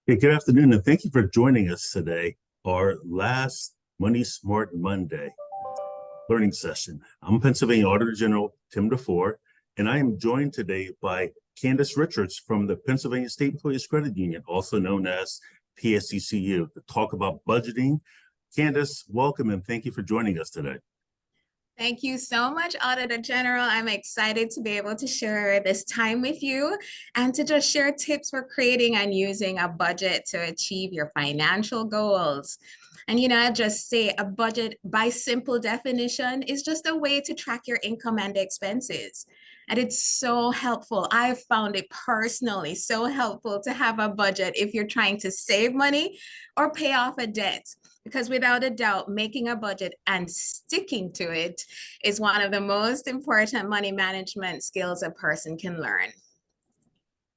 Hey, good afternoon, and thank you for joining us today, our last Money Smart Monday learning session. I'm Pennsylvania Auditor General Tim DeFore, and I am joined today by Candace Richards from the Pennsylvania State Employees Credit Union, also known as PSECU, to talk about budgeting. Candace, welcome, and thank you for joining us today. Thank you so much, Auditor General. I'm excited to be able to share this time with you and to just share tips for creating and using a budget to achieve your financial goals. And I just say a budget by simple definition is just a way to track your income and expenses. And it's so helpful. I've found it personally so helpful to have a budget if you're trying to save money or pay off a debt. Because without a doubt, making a budget and sticking to it is one of the most important money management skills a person can learn.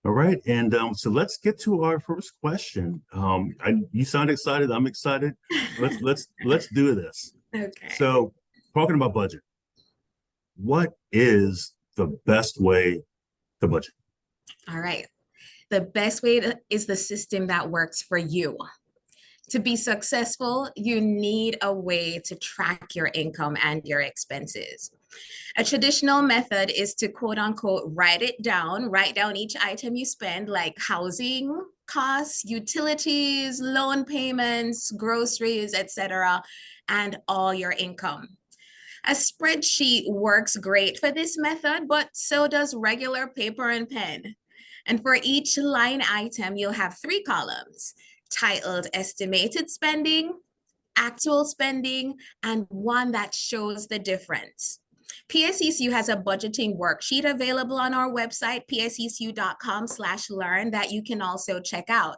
All right, and so let's get to our first question. You sound excited. I'm excited. Let's do this. Okay. So, talking about budget, what is the best way to budget? All right. The best way is the system that works for you. To be successful, you need a way to track your income and your expenses. A traditional method is to quote unquote write down each item you spend, like housing costs, utilities, loan payments, groceries, etc., and all your income. A spreadsheet works great for this method, but so does regular paper and pen. And for each line item, you'll have three columns titled estimated spending, actual spending, and one that shows the difference. PSECU has a budgeting worksheet available on our website, psecu.com/learn, that you can also check out.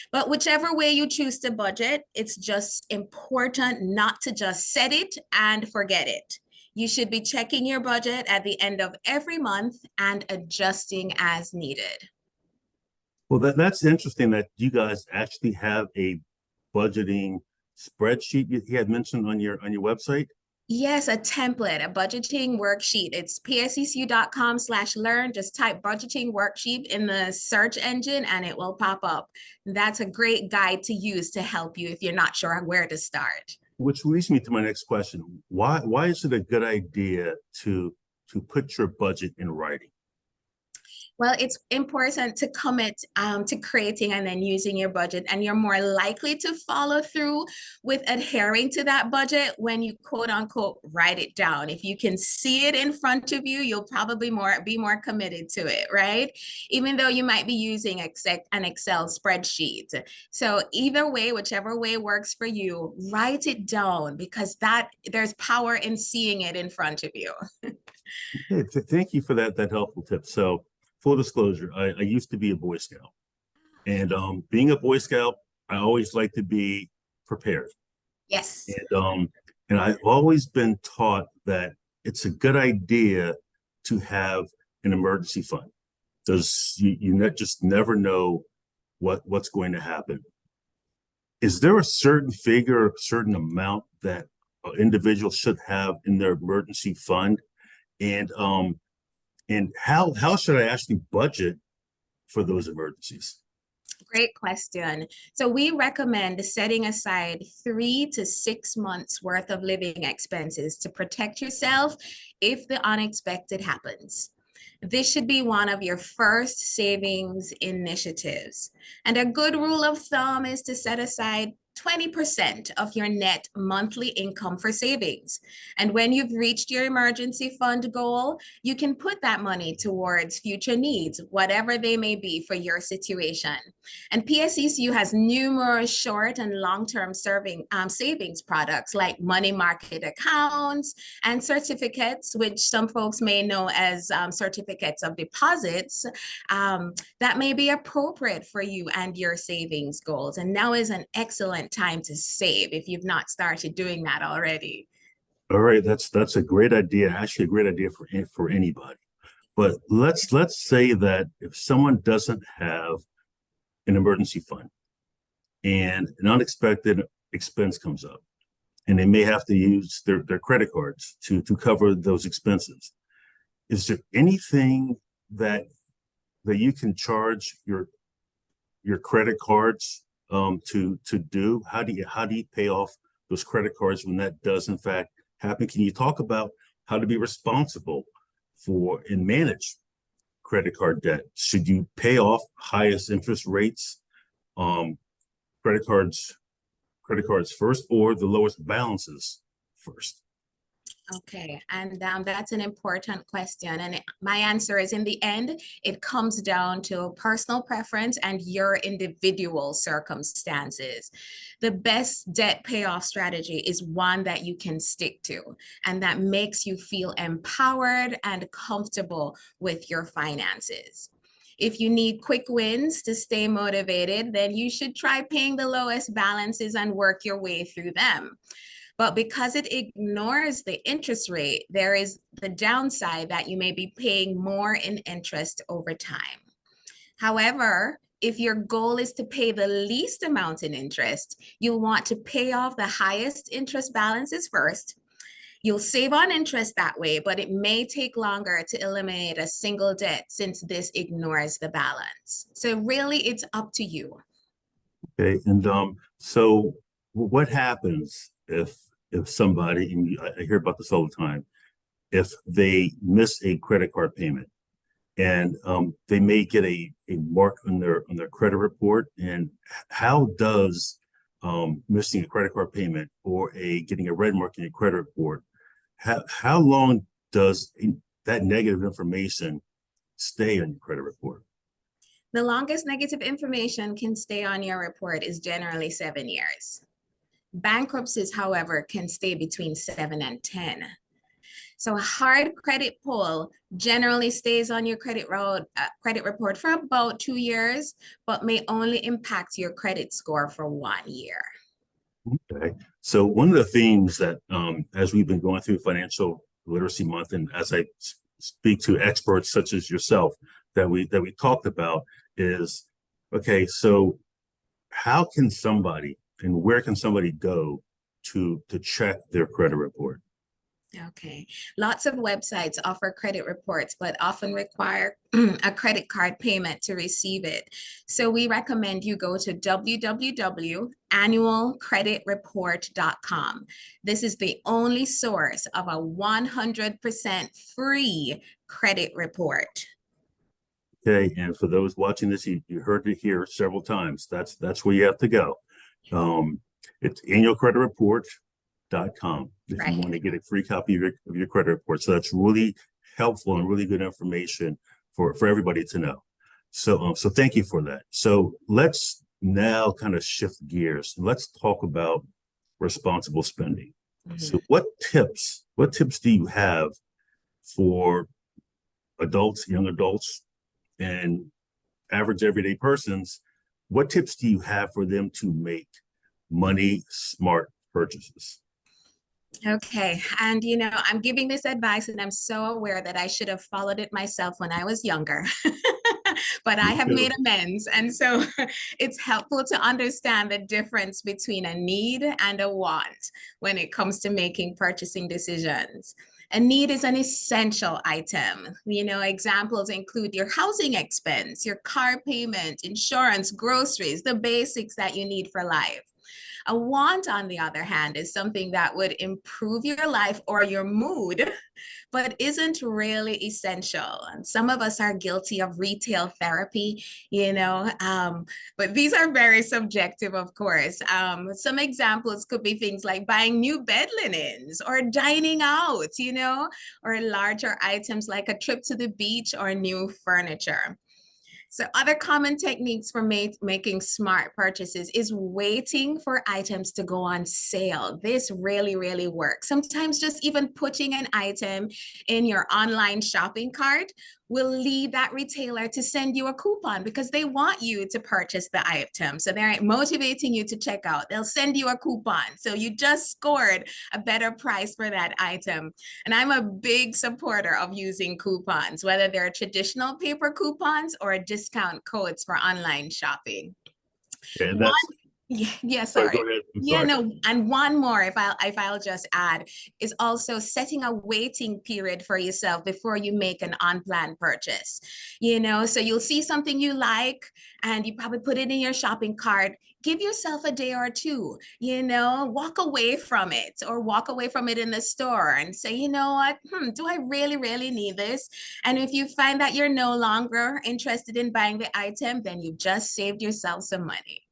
But whichever way you choose to budget, it's just important not to just set it and forget it. You should be checking your budget at the end of every month and adjusting as needed. Well, that's interesting that you guys actually have a budgeting spreadsheet you had mentioned on your website. Yes, a template, a budgeting worksheet. It's psecu.com/learn. Just type budgeting worksheet in the search engine and it will pop up. That's a great guide to use to help you if you're not sure where to start. Which leads me to my next question. Why is it a good idea to put your budget in writing? Well, it's important to commit to creating and then using your budget, and you're more likely to follow through with adhering to that budget when you quote unquote write it down. If you can see it in front of you, you'll probably be more committed to it, right? Even though you might be using an Excel spreadsheet. So either way, whichever way works for you, write it down because there's power in seeing it in front of you. Okay, thank you for that helpful tip. So, full disclosure, I used to be a Boy Scout, and being a Boy Scout, I always like to be prepared. Yes. And I've always been taught that it's a good idea to have an emergency fund because you just never know what's going to happen. Is there a certain figure, a certain amount that an individual should have in their emergency fund? And how should I actually budget for those emergencies? Great question. So we recommend setting aside 3 to 6 months worth of living expenses to protect yourself if the unexpected happens. This should be one of your first savings initiatives. And a good rule of thumb is to set aside 20% of your net monthly income for savings. And when you've reached your emergency fund goal, you can put that money towards future needs, whatever they may be for your situation. And PSECU has numerous short and long-term savings products like money market accounts and certificates, which some folks may know as certificates of deposits, that may be appropriate for you and your savings goals. And now is an excellent time to save if you've not started doing that already. All right, that's a great idea. Actually, a great idea for anybody. But let's say that if someone doesn't have an emergency fund and an unexpected expense comes up, and they may have to use their credit cards to cover those expenses. Is there anything that you can charge your your credit cards to do? How do you pay off those credit cards when that does in fact happen? Can you talk about how to be responsible for and manage credit card debt? Should you pay off highest interest rates um, credit cards first, or the lowest balances first? Okay, and that's an important question. And my answer is, in the end, it comes down to personal preference and your individual circumstances. The best debt payoff strategy is one that you can stick to and that makes you feel empowered and comfortable with your finances. If you need quick wins to stay motivated, then you should try paying the lowest balances and work your way through them. But because it ignores the interest rate, there is the downside that you may be paying more in interest over time. However, if your goal is to pay the least amount in interest, you'll want to pay off the highest interest balances first. You'll save on interest that way, but it may take longer to eliminate a single debt since this ignores the balance. So really, it's up to you. Okay, and so what happens if somebody, and I hear about this all the time, if they miss a credit card payment and they may get a mark on their credit report, and how does missing a credit card payment or getting a red mark in your credit report, how long does that negative information stay on your credit report? The longest negative information can stay on your report is generally 7 years. Bankruptcies, however, can stay between 7 and 10. So a hard credit pull generally stays on your credit report for about 2 years, but may only impact your credit score for 1 year. Okay, so one of the themes that as we've been going through Financial Literacy Month, and as I speak to experts such as yourself that we talked about, is okay, so how can somebody and where can somebody go to check their credit report? Okay, lots of websites offer credit reports, but often require a credit card payment to receive it. So we recommend you go to www.annualcreditreport.com. This is the only source of a 100% free credit report. Okay, and for those watching this, you heard it here several times. That's where you have to go. It's annualcreditreport.com if you want to get a free copy of your credit report. So that's really helpful and really good information for everybody to know. So thank you for that. So let's now kind of shift gears. Let's talk about responsible spending. Mm-hmm. So what tips do you have for adults, young adults, and average everyday persons? What tips do you have for them to make money smart purchases? Okay, and I'm giving this advice and I'm so aware that I should have followed it myself when I was younger. But I have made amends. And so it's helpful to understand the difference between a need and a want when it comes to making purchasing decisions. A need is an essential item. Examples include your housing expense, your car payment, insurance, groceries, the basics that you need for life. A want, on the other hand, is something that would improve your life or your mood, but isn't really essential. And some of us are guilty of retail therapy, but these are very subjective, of course. Some examples could be things like buying new bed linens or dining out, or larger items like a trip to the beach or new furniture. So other common techniques for making smart purchases is waiting for items to go on sale. This really, really works. Sometimes just even putting an item in your online shopping cart will lead that retailer to send you a coupon because they want you to purchase the item. So they're motivating you to check out. They'll send you a coupon. So you just scored a better price for that item. And I'm a big supporter of using coupons, whether they're traditional paper coupons or discount codes for online shopping. And Yeah, Sorry, sorry. go ahead. I'm Yeah, sorry. no, and one more, if I'll just add, is also setting a waiting period for yourself before you make an unplanned purchase. So you'll see something you like and you probably put it in your shopping cart. Give yourself a day or two, walk away from it or walk away from it in the store and say, you know what, do I really, really need this? And if you find that you're no longer interested in buying the item, then you've just saved yourself some money.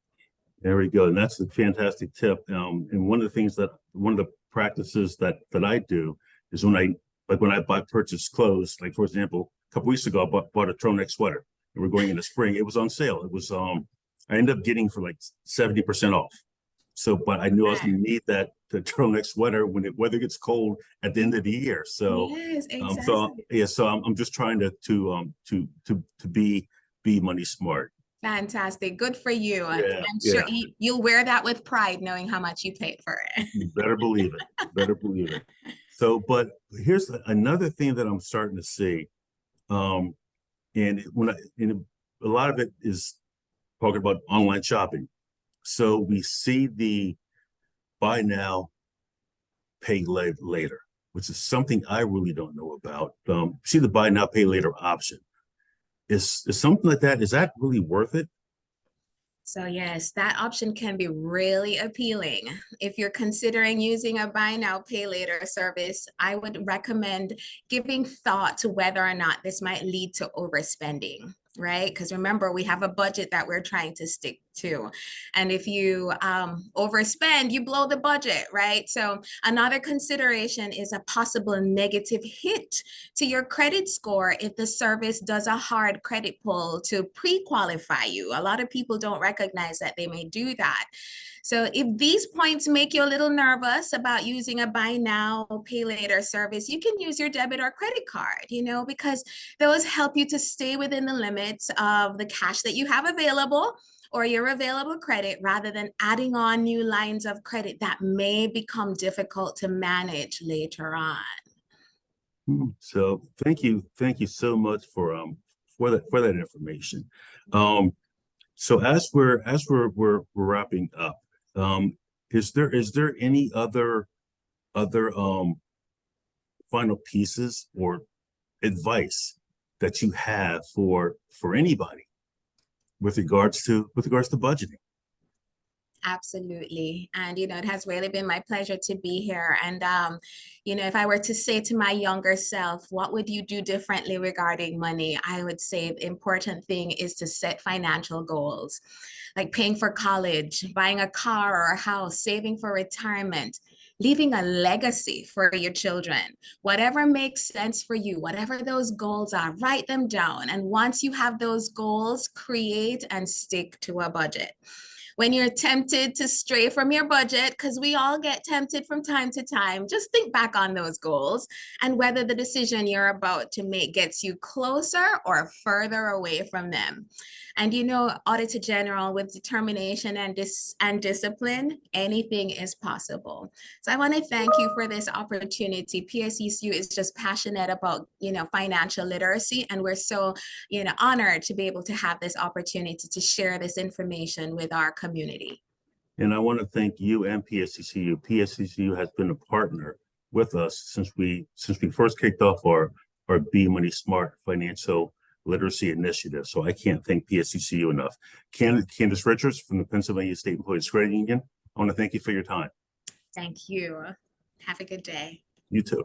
There we go. And that's a fantastic tip. And one of the practices that I do is when I buy purchase clothes, like for example, a couple weeks ago, I bought a turtleneck sweater and we're going into spring. It was on sale. It was, I ended up getting for like 70% off. So, but I knew I was going to need the turtleneck sweater when the weather gets cold at the end of the year. So, Yes, so exactly. yeah, so I'm just trying to be money smart. Fantastic. Good for you. Yeah, I'm sure yeah. you'll wear that with pride, knowing how much you paid for it. You better believe it. Better believe it. So, but here's another thing that I'm starting to see. Um, and a lot of it is talking about online shopping. So we see the buy now, pay later, which is something I really don't know about. See the buy now, pay later option. Is something like that, is that really worth it? So yes, that option can be really appealing. If you're considering using a buy now, pay later service, I would recommend giving thought to whether or not this might lead to overspending, right? Because remember, we have a budget that we're trying to stick to. And if you overspend, you blow the budget, right? So another consideration is a possible negative hit to your credit score if the service does a hard credit pull to pre-qualify you. A lot of people don't recognize that they may do that. So if these points make you a little nervous about using a buy now, pay later service, you can use your debit or credit card, because those help you to stay within the limits of the cash that you have available or your available credit rather than adding on new lines of credit that may become difficult to manage later on. So thank you so much for that information. So we're wrapping up, is there any other final pieces or advice that you have for anybody with regards to budgeting? Absolutely. And, it has really been my pleasure to be here. And, if I were to say to my younger self, what would you do differently regarding money? I would say the important thing is to set financial goals, like paying for college, buying a car or a house, saving for retirement, leaving a legacy for your children. Whatever makes sense for you, whatever those goals are, write them down. And once you have those goals, create and stick to a budget. When you're tempted to stray from your budget, because we all get tempted from time to time, just think back on those goals and whether the decision you're about to make gets you closer or further away from them. And Auditor General, with determination and discipline, anything is possible. So I want to thank you for this opportunity. PSECU is just passionate about, financial literacy, and we're so, honored to be able to have this opportunity to share this information with our community. And I want to thank you and PSECU. PSECU has been a partner with us since we first kicked off our Be Money Smart financial literacy initiative. So I can't thank PSECU enough. Candace Richards from the Pennsylvania State Employees Credit Union, I want to thank you for your time. Thank you. Have a good day. You too.